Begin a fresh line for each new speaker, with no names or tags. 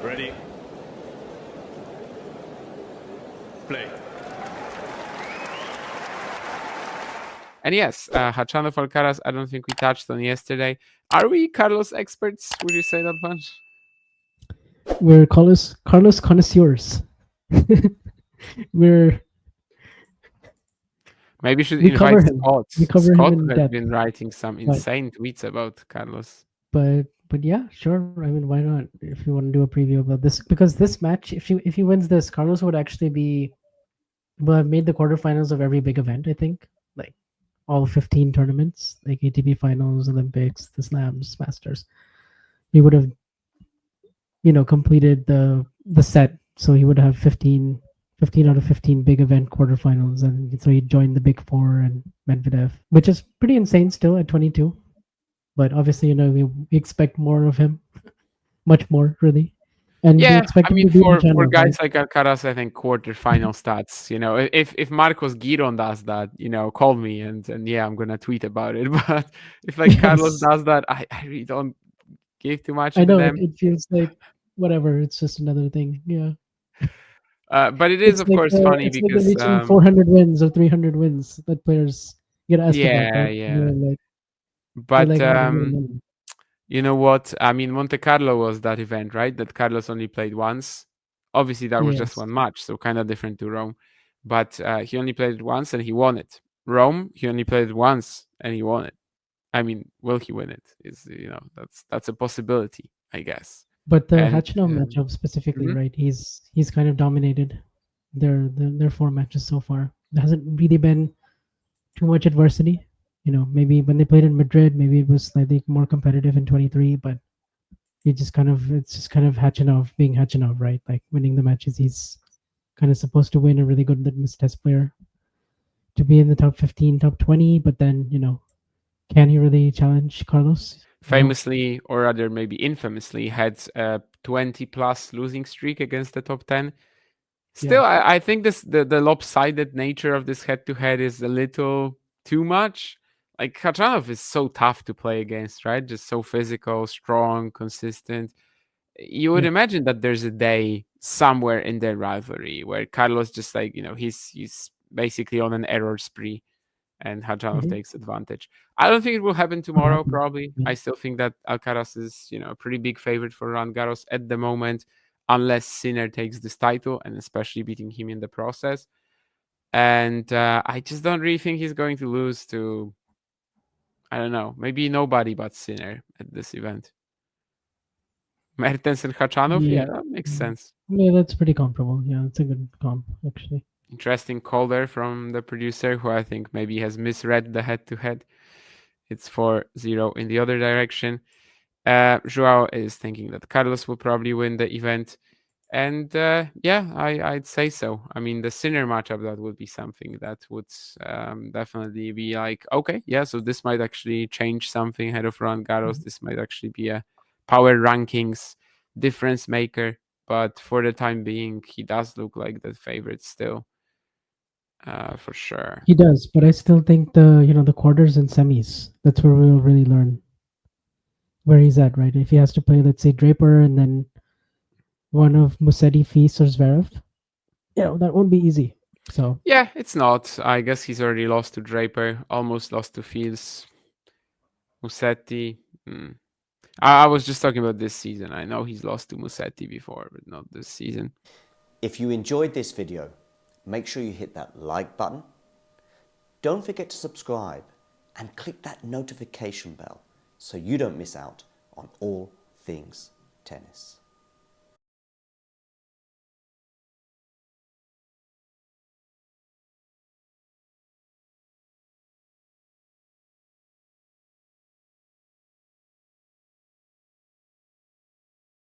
Ready. Play.
And yes, Khachanov Alcaraz, I don't think we touched on yesterday. Are we Carlos experts? Would you say that, Vansh?
We're Carlos connoisseurs. We're
Maybe we should
we cover
invite
him.
Scott.
We cover him
Scott
in
has
depth.
been writing some
But
insane tweets about Carlos.
but yeah, sure. I mean, why not? If you want to do a preview about this, because this match, if he wins this, Carlos would actually will have made the quarterfinals of every big event. I think, like all 15 tournaments, like ATP finals, Olympics, the Slams, Masters. He would have, completed the set. So he would have 15 out of 15 big event quarterfinals, and so he joined the big four and Medvedev, which is pretty insane still at 22. But obviously, we expect more of him, much more really, and we
Yeah,
expect
I
him
mean,
to beat
for
Khachanov, right?
guys like Alcaraz, I think quarterfinal stats. If Marcos Giron does that, call me and yeah, I'm gonna tweet about it. But if like Carlos
Yes,
does that, I really don't give too much
I
into
know it.
them.
It feels like whatever. It's just another thing. Yeah,
But it is of course funny
it's like
because
reaching 400 wins or 300 wins that players get asked about,
yeah,
right?
yeah.
They're
But
like, I don't know.
you know what? I mean, Monte Carlo was that event, right? That Carlos only played once. Obviously, that was just
Yes,
one match, so kind of different to Rome. But he only played it once and he won it. Rome, he only played it once and he won it. I mean, will he win it? That's a possibility, I guess.
but the
And
Khachanov matchup specifically,
mhm.
right? He's kind of dominated their four matches so far. There hasn't really been too much adversity. Maybe when they played in Madrid, maybe it was slightly more competitive in 23, but it's just kind of Khachanov being Khachanov, right? Like winning the matches he's kind of supposed to win, a really good litmus test player to be in the top 15, top 20, but then, can he really challenge Carlos? No.
Famously, or rather maybe infamously, had a 20 plus losing streak against the top 10.
Yeah.
Still, I think the lopsided nature of this head to head is a little too much. Like Khachanov is so tough to play against, right? Just so physical, strong, consistent. You would
Yeah.
imagine that there's a day somewhere in their rivalry where Carlos just like, he's basically on an error spree and Khachanov
Hmm.
takes advantage. I don't think it will happen
Could
tomorrow,
happen.
probably.
Yeah.
I still think that Alcaraz is, a pretty big favorite for Roland Garros at the moment, unless Sinner takes this title and especially beating him in the process. And I just don't really think he's going to lose to, I don't know, maybe nobody but Sinner at this event. Mertens and Khachanov,
Yeah.
yeah, that makes
Mm.
sense.
Yeah, that's pretty comparable. Yeah, it's a good comp, actually.
Interesting call there from the producer, who I think maybe has misread the head to head. It's 4-0 in the other direction. Joao is thinking that Carlos will probably win the event. And yeah, I'd say so. I mean, the Sinner matchup, that would be something that would definitely be like, okay, yeah, so this might actually change something ahead of Roland Garros.
Mhm.
This might actually be a power rankings difference maker. But for the time being, he does look like the favorite still, for sure.
He does, but I still think the quarters and semis, that's where we'll really learn where he's at, right? If he has to play, let's say, Draper and then one of Musetti, Feast, or Zverev, that won't be easy. So,
Yeah, it's not. I guess he's already lost to Draper, almost lost to Fields, Musetti. I was just talking about this season. I know he's lost to Musetti before, but not this season.
If you enjoyed this video, make sure you hit that like button. Don't forget to subscribe and click that notification bell so you don't miss out on all things tennis.